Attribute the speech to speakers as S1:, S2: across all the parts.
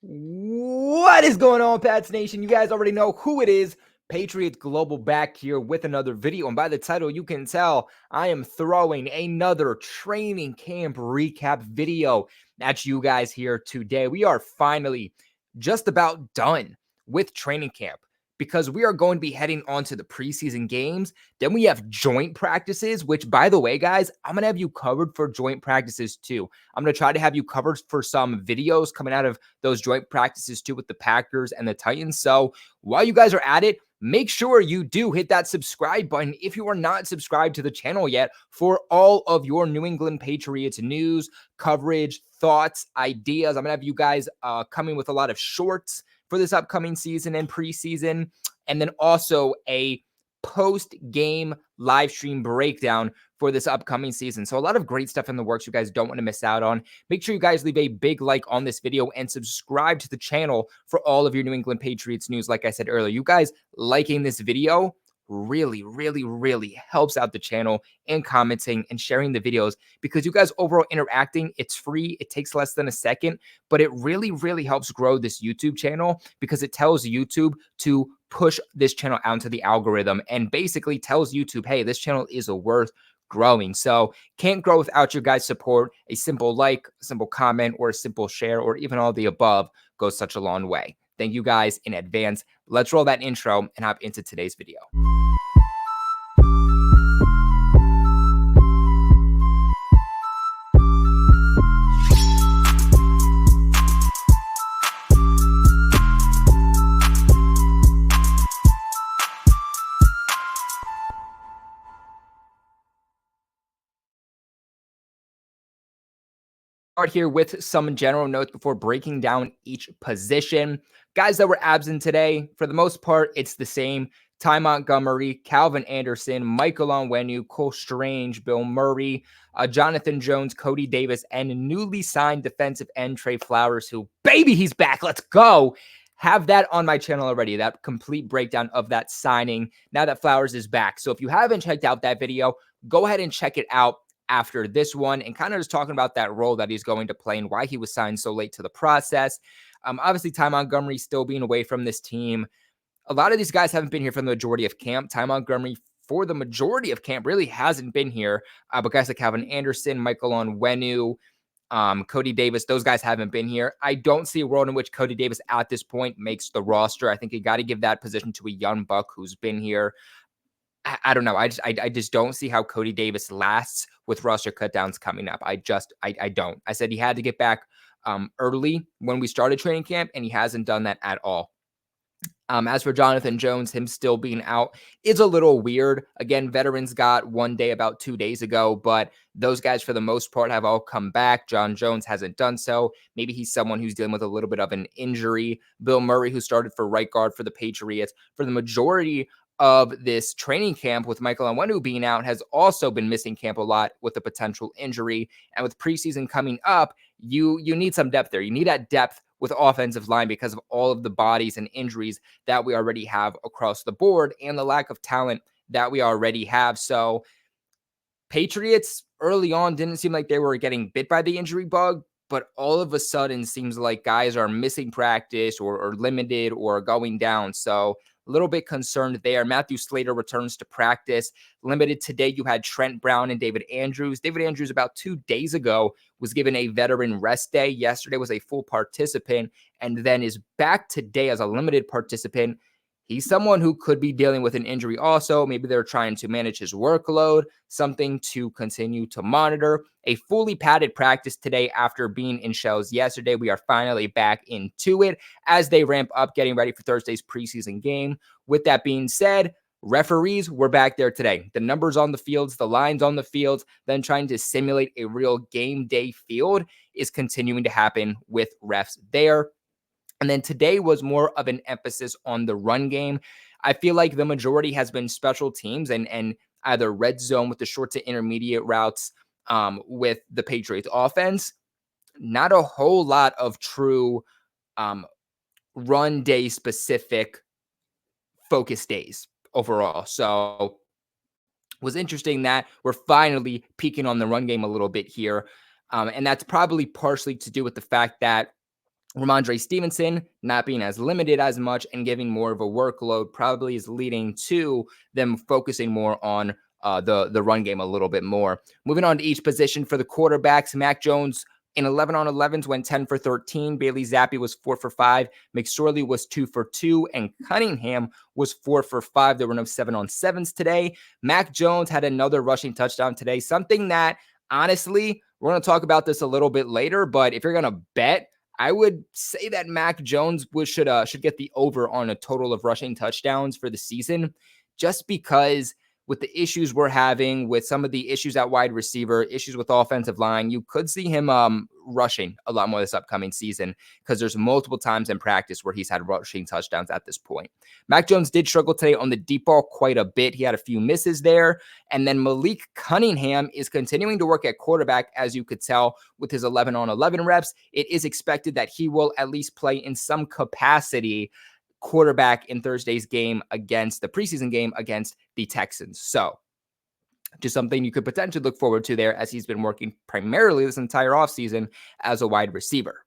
S1: What is going on, Pats Nation? You guys already know who it is. Patriots Global back here with another video. And by the title, you can tell I am throwing another training camp recap video at you guys here today. We are finally just about done with training camp because we are going to be heading on to the preseason games. Then we have joint practices, which, by the way, guys, I'm going to have you covered for joint practices too. I'm going to try to have you covered for some videos coming out of those joint practices too with the Packers and the Titans. So while you guys are at it, make sure you do hit that subscribe button if you are not subscribed to the channel yet for all of your New England Patriots news, coverage, thoughts, ideas. I'm going to have you guys coming with a lot of shorts for this upcoming season and preseason, and then also a post-game live stream breakdown for this upcoming season. So a lot of great stuff in the works you guys don't want to miss out on. Make sure you guys leave a big like on this video and subscribe to the channel for all of your New England Patriots news. Like I said earlier, you guys liking this video really helps out the channel, and commenting and sharing the videos, because you guys overall interacting, it's free. It takes less than a second, but it really helps grow this YouTube channel because it tells YouTube to push this channel out into the algorithm and basically tells YouTube, hey, this channel is worth growing. So can't grow without your guys' support. A simple like, a simple comment, or a simple share, or even all the above goes such a long way. Thank you guys in advance. Let's roll that intro and hop into today's video. Start here with some general notes before breaking down each position. Guys that were absent today, for the most part, it's the same. Ty Montgomery, Calvin Anderson, Michael Onwenu, Cole Strange, Bill Murray, Jonathan Jones, Cody Davis, and newly signed defensive end Trey Flowers, who, baby, he's back. Let's go. Have that on my channel already, that complete breakdown of that signing now that Flowers is back. So if you haven't checked out that video, go ahead and check it out after this one, and kind of just talking about that role that he's going to play and why he was signed so late to the process. Obviously, Ty Montgomery still being away from this team. A lot of these guys haven't been here for the majority of camp. Ty Montgomery, for the majority of camp, really hasn't been here. But guys like Calvin Anderson, Michael Onwenu, Cody Davis, those guys haven't been here. I don't see a world in which Cody Davis at this point makes the roster. I think you got to give that position to a young buck who's been here. I don't know. I just don't see how Cody Davis lasts with roster cutdowns coming up. I don't. I said he had to get back early when we started training camp, and he hasn't done that at all. As for Jonathan Jones, him still being out is a little weird. Again, veterans got 1 day about 2 days ago, but those guys for the most part have all come back. John Jones hasn't done so. Maybe he's someone who's dealing with a little bit of an injury. Bill Murray, who started for right guard for the Patriots for the majority of this training camp with Michael Onwenu being out, has also been missing camp a lot with a potential injury. And with preseason coming up, you need some depth there. You need that depth with offensive line because of all of the bodies and injuries that we already have across the board and the lack of talent that we already have. So Patriots early on didn't seem like they were getting bit by the injury bug, but all of a sudden seems like guys are missing practice or limited or going down. So a little bit concerned there. Matthew Slater returns to practice. Limited today, you had Trent Brown and David Andrews. David Andrews about 2 days ago was given a veteran rest day. Yesterday was a full participant and then is back today as a limited participant. He's someone who could be dealing with an injury also. Maybe they're trying to manage his workload, something to continue to monitor. A fully padded practice today after being in shells yesterday. We are finally back into it as they ramp up, getting ready for Thursday's preseason game. With that being said, referees were back there today. The numbers on the fields, the lines on the fields, then trying to simulate a real game day field is continuing to happen with refs there. And then today was more of an emphasis on the run game. I feel like the majority has been special teams and either red zone with the short to intermediate routes with the Patriots offense. Not a whole lot of true run day specific focus days overall. So it was interesting that we're finally peaking on the run game a little bit here. And that's probably partially to do with the fact that Ramondre Stevenson not being as limited as much and giving more of a workload probably is leading to them focusing more on the run game a little bit more. Moving on to each position for the quarterbacks, Mac Jones in 11 on 11s went 10 for 13. Bailey Zappi was 4 for 5. McSorley was 2 for 2. And Cunningham was 4 for 5. There were no 7 on 7s today. Mac Jones had another rushing touchdown today, something that honestly, we're going to talk about this a little bit later, but if you're going to bet, I would say that Mac Jones should get the over on a total of rushing touchdowns for the season, just because with the issues we're having, with some of the issues at wide receiver, issues with offensive line, you could see him rushing a lot more this upcoming season because there's multiple times in practice where he's had rushing touchdowns at this point. Mac Jones did struggle today on the deep ball quite a bit. He had a few misses there. And then Malik Cunningham is continuing to work at quarterback, as you could tell with his 11 on 11 reps. It is expected that he will at least play in some capacity quarterback in Thursday's game against the preseason game against the Texans. So just something you could potentially look forward to there, as he's been working primarily this entire offseason as a wide receiver.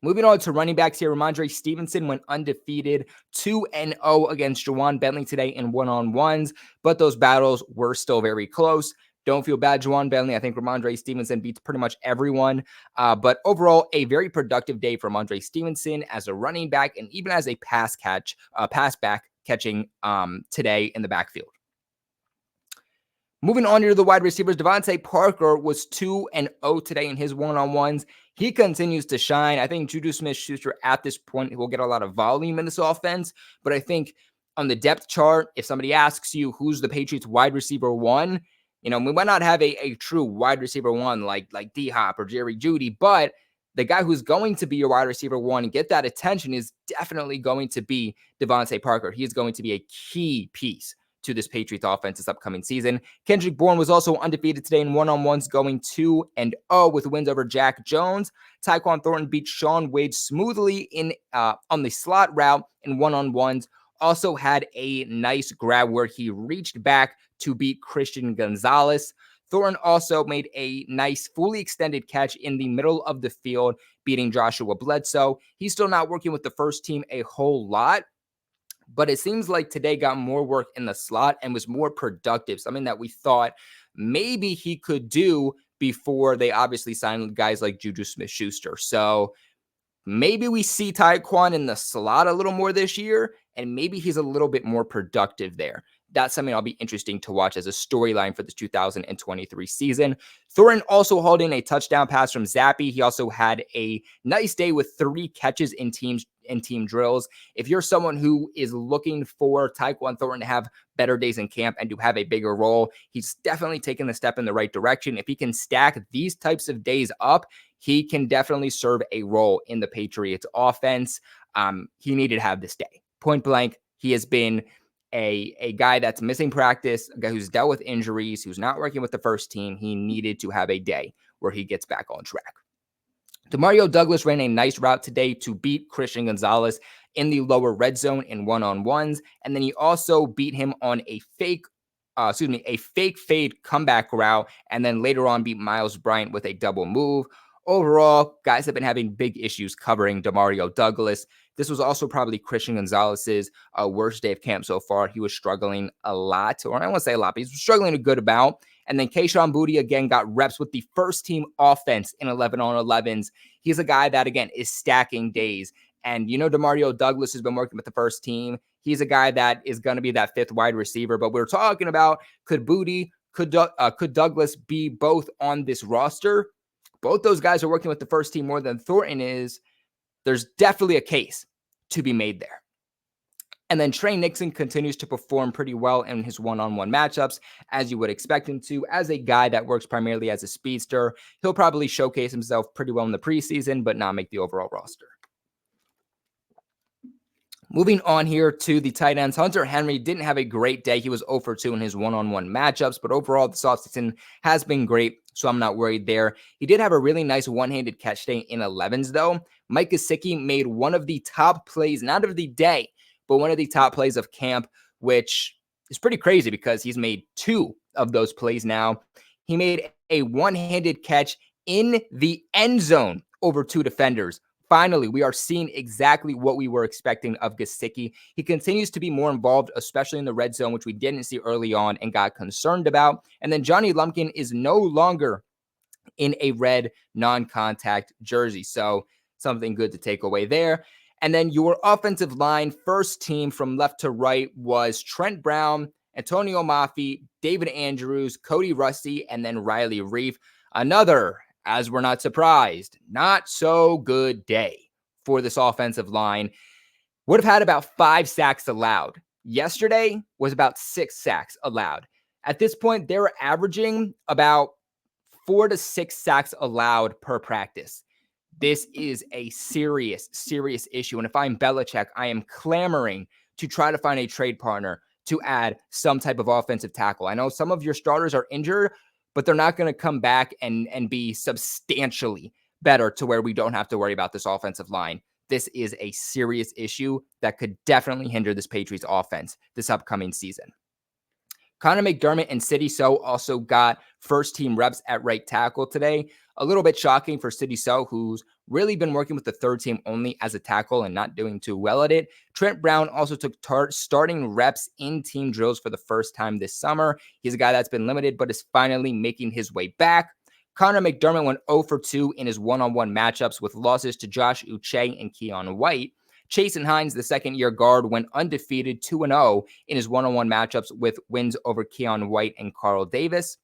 S1: Moving on to running backs here, Ramondre Stevenson went undefeated 2-0 against Juwan Bentley today in one-on-ones, but those battles were still very close. Don't feel bad, Juwan Bentley. I think Ramondre Stevenson beats pretty much everyone. But overall, a very productive day for Ramondre Stevenson as a running back and even as a pass back catching today in the backfield. Moving on to the wide receivers, Devontae Parker was 2-0 today in his one-on-ones. He continues to shine. I think Juju Smith-Schuster at this point will get a lot of volume in this offense, but I think on the depth chart, if somebody asks you who's the Patriots wide receiver one, we might not have a true wide receiver one like D-Hop or Jerry Jeudy, but the guy who's going to be your wide receiver one and get that attention is definitely going to be Devontae Parker. He is going to be a key piece to this Patriots offense this upcoming season. Kendrick Bourne was also undefeated today in one-on-ones, going 2-0 with wins over Jack Jones. Tyquan Thornton beat Sean Wade smoothly on the slot route in one-on-ones. Also had a nice grab where he reached back to beat Christian Gonzalez. Thornton also made a nice fully extended catch in the middle of the field, beating Joshua Bledsoe. He's still not working with the first team a whole lot, but it seems like today got more work in the slot and was more productive, something that we thought maybe he could do before they obviously signed guys like Juju Smith-Schuster. So maybe we see Tyquan in the slot a little more this year, and maybe he's a little bit more productive there. That's something I'll be interesting to watch as a storyline for this 2023 season. Thornton also hauled in a touchdown pass from Zappi. He also had a nice day with 3 catches in team drills. If you're someone who is looking for Tyquan Thornton to have better days in camp and to have a bigger role, he's definitely taken the step in the right direction. If he can stack these types of days up, he can definitely serve a role in the Patriots offense. He needed to have this day. Point blank, he has been a guy that's missing practice, a guy who's dealt with injuries, who's not working with the first team. He needed to have a day where he gets back on track. Demario Douglas ran a nice route today to beat Christian Gonzalez in the lower red zone in one-on-ones. And then he also beat him on a fake fade comeback route. And then later on beat Miles Bryant with a double move. Overall, guys have been having big issues covering Demario Douglas. This was also probably Christian Gonzalez's worst day of camp so far. He was struggling a lot, or I don't want to say a lot, but he's struggling a good amount. And then Kayshon Boutte again got reps with the first team offense in 11 on 11s. He's a guy that, again, is stacking days. And Demario Douglas has been working with the first team. He's a guy that is going to be that 5th wide receiver. But we're talking about could Douglas be both on this roster? Both those guys are working with the first team more than Thornton is. There's definitely a case to be made there. And then Trey Nixon continues to perform pretty well in his one-on-one matchups, as you would expect him to. As a guy that works primarily as a speedster, he'll probably showcase himself pretty well in the preseason, but not make the overall roster. Moving on here to the tight ends, Hunter Henry didn't have a great day. He was 0 for 2 in his one-on-one matchups, but overall, the offseason has been great, so I'm not worried there. He did have a really nice one-handed catch day in 11s, though. Mike Gesicki made one of the top plays, not of the day, but one of the top plays of camp, which is pretty crazy because he's made 2 of those plays now. He made a one-handed catch in the end zone over 2 defenders, finally, we are seeing exactly what we were expecting of Gesicki. He continues to be more involved, especially in the red zone, which we didn't see early on and got concerned about. And then Johnny Lumpkin is no longer in a red non-contact jersey. So something good to take away there. And then your offensive line, first team from left to right, was Trent Brown, Antonio Mafi, David Andrews, Cody Rusty, and then Riley Reef. Another, as we're not surprised, not so good day for this offensive line. Would have had about 5 sacks allowed. Yesterday was about 6 sacks allowed. At this point, they were averaging about 4 to 6 sacks allowed per practice. This is a serious, serious issue. And if I'm Belichick, I am clamoring to try to find a trade partner to add some type of offensive tackle. I know some of your starters are injured, but they're not going to come back and be substantially better to where we don't have to worry about this offensive line. This is a serious issue that could definitely hinder this Patriots offense this upcoming season. Connor McDermott and Sidy Sow also got first-team reps at right tackle today. A little bit shocking for Sidy Sow, who's really been working with the third team only as a tackle and not doing too well at it. Trent Brown also took starting reps in team drills for the first time this summer. He's a guy that's been limited, but is finally making his way back. Connor McDermott went 0 for 2 in his one-on-one matchups with losses to Josh Uche and Keon White. Chasen Hines, the second-year guard, went undefeated 2-0 in his one-on-one matchups with wins over Keon White and Carl Davis.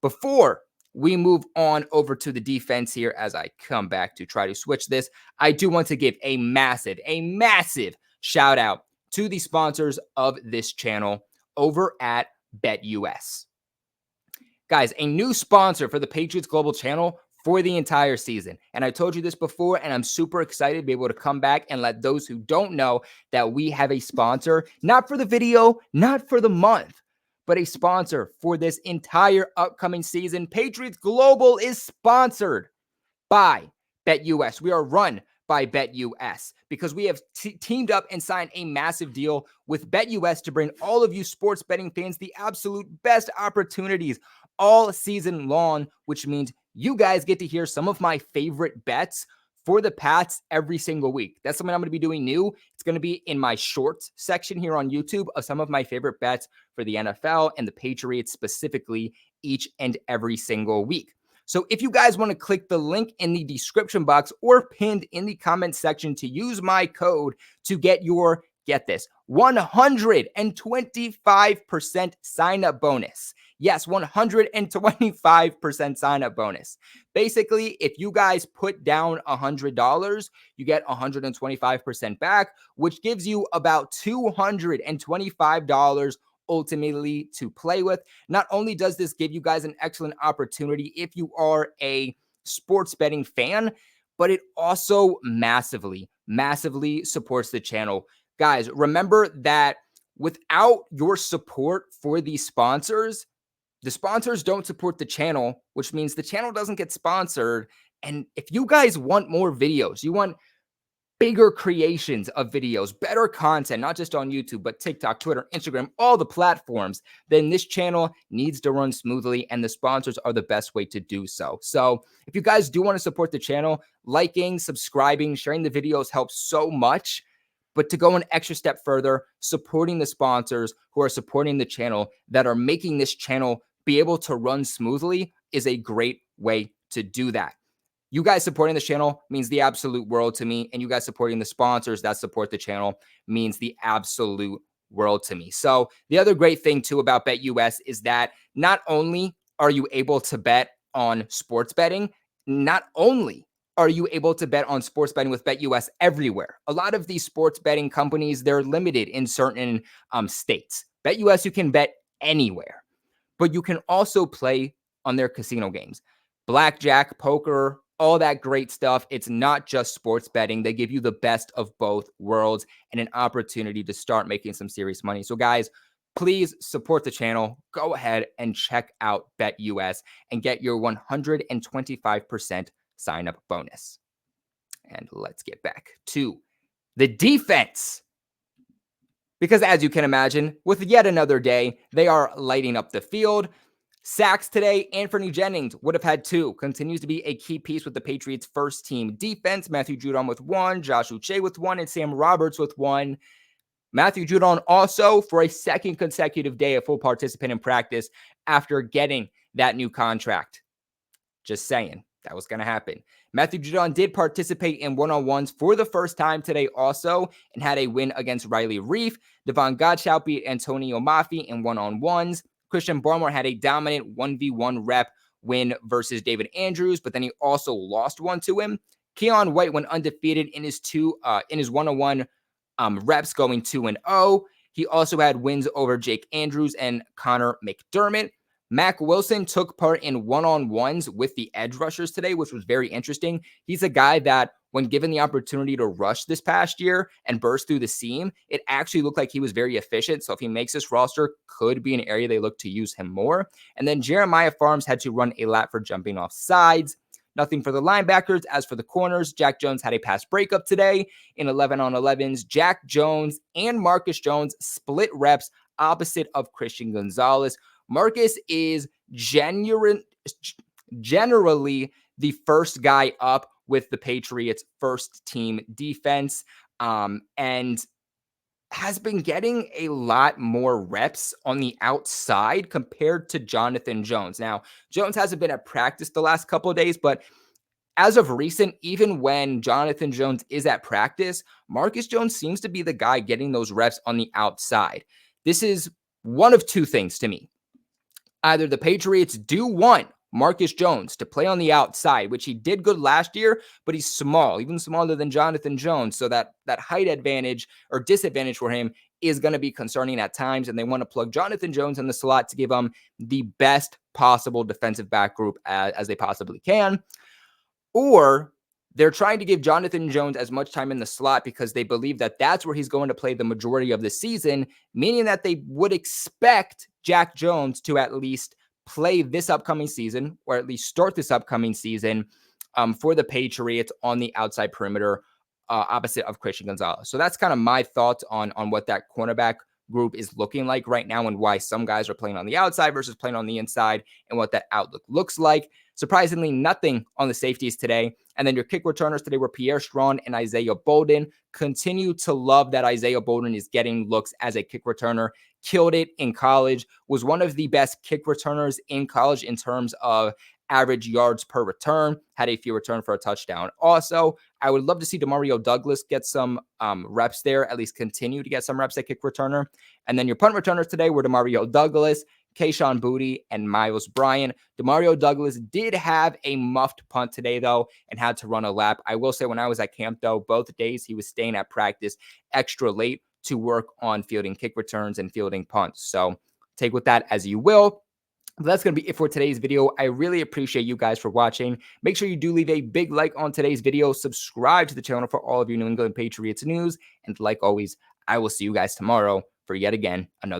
S1: Before we move on over to the defense here, as I come back to try to switch this, I do want to give a massive shout out to the sponsors of this channel over at BetUS. Guys, a new sponsor for the Patriots Global channel for the entire season. And I told you this before, and I'm super excited to be able to come back and let those who don't know that we have a sponsor, not for the video, not for the month, but a sponsor for this entire upcoming season. Patriots Global is sponsored by BetUS. We are run by BetUS because we have teamed up and signed a massive deal with BetUS to bring all of you sports betting fans the absolute best opportunities all season long, which means you guys get to hear some of my favorite bets for the Pats every single week. That's something I'm going to be doing new. It's going to be in my shorts section here on YouTube of some of my favorite bets for the NFL and the Patriots specifically each and every single week. So if you guys want to click the link in the description box or pinned in the comment section to use my code to get your, get this, 125% sign-up bonus. Yes, 125% sign-up bonus. Basically, if you guys put down $100, you get 125% back, which gives you about $225 ultimately to play with. Not only does this give you guys an excellent opportunity if you are a sports betting fan, but it also massively supports the channel. Guys, remember that without your support for these sponsors, the sponsors don't support the channel, which means the channel doesn't get sponsored. And if you guys want more videos, you want bigger creations of videos, better content, not just on YouTube, but TikTok, Twitter, Instagram, all the platforms, then this channel needs to run smoothly, and the sponsors are the best way to do so. So if you guys do want to support the channel, liking, subscribing, sharing the videos helps so much. But to go an extra step further, supporting the sponsors who are supporting the channel that are making this channel be able to run smoothly is a great way to do that. You guys supporting the channel means the absolute world to me, and you guys supporting the sponsors that support the channel means the absolute world to me. So the other great thing too about BetUS is that not only are you able to bet on sports betting, not only are you able to bet on sports betting with BetUS everywhere. A lot of these sports betting companies, they're limited in certain states. BetUS, you can bet anywhere, but you can also play on their casino games. Blackjack, poker, all that great stuff. It's not just sports betting. They give you the best of both worlds and an opportunity to start making some serious money. So guys, please support the channel. Go ahead and check out BetUS and get your 125% sign-up bonus. And let's get back to the defense. Because as you can imagine, with yet another day, they are lighting up the field. Sacks today, Anthony Jennings would have had 2. Continues to be a key piece with the Patriots' first team defense. Matthew Judon with 1, Josh Uche with 1, and Sam Roberts with 1. Matthew Judon also for a second consecutive day a full participant in practice after getting that new contract. Just saying, that was going to happen. Matthew Judon did participate in one-on-ones for the first time today also and had a win against Riley Reif. Devon Gottschalk beat Antonio Maffei in one-on-ones. Christian Barmore had a dominant 1v1 rep win versus David Andrews, but then he also lost one to him. Keon White went undefeated in his one-on-one reps, going 2-0. He also had wins over Jake Andrews and Connor McDermott. Mac Wilson took part in one-on-ones with the edge rushers today, which was very interesting. He's a guy that, when given the opportunity to rush this past year and burst through the seam, it actually looked like he was very efficient. So if he makes this roster, could be an area they look to use him more. And then Jeremiah Farms had to run a lap for jumping off sides. Nothing for the linebackers. As for the corners, Jack Jones had a pass breakup today in 11-on-11s. Jack Jones and Marcus Jones split reps opposite of Christian Gonzalez. Marcus is generally the first guy up with the Patriots' first team defense, and has been getting a lot more reps on the outside compared to Jonathan Jones. Now, Jones hasn't been at practice the last couple of days, but as of recent, even when Jonathan Jones is at practice, Marcus Jones seems to be the guy getting those reps on the outside. This is one of two things to me. Either the Patriots do want Marcus Jones to play on the outside, which he did good last year, but he's small, even smaller than Jonathan Jones. So that height advantage or disadvantage for him is going to be concerning at times. And they want to plug Jonathan Jones in the slot to give him the best possible defensive back group as they possibly can. Or they're trying to give Jonathan Jones as much time in the slot because they believe that that's where he's going to play the majority of the season, meaning that they would expect Jack Jones to at least play this upcoming season, or at least start this upcoming season for the Patriots on the outside perimeter opposite of Christian Gonzalez. So that's kind of my thoughts on what that cornerback group is looking like right now and why some guys are playing on the outside versus playing on the inside and what that outlook looks like. Surprisingly, nothing on the safeties today. And then your kick returners today were Pierre Strong and Isaiah Bolden. Continue to love that Isaiah Bolden is getting looks as a kick returner. Killed it in college. Was one of the best kick returners in college in terms of average yards per return. Had a few return for a touchdown. Also, I would love to see Demario Douglas get some reps there, at least continue to get some reps at kick returner. And then your punt returners today were Demario Douglas, Kayshon Boutte, and Miles Bryant. Demario Douglas did have a muffed punt today, though, and had to run a lap. I will say when I was at camp, though, both days he was staying at practice extra late to work on fielding kick returns and fielding punts. So take with that as you will. But that's going to be it for today's video. I really appreciate you guys for watching. Make sure you do leave a big like on today's video. Subscribe to the channel for all of your New England Patriots news. And like always, I will see you guys tomorrow for yet again another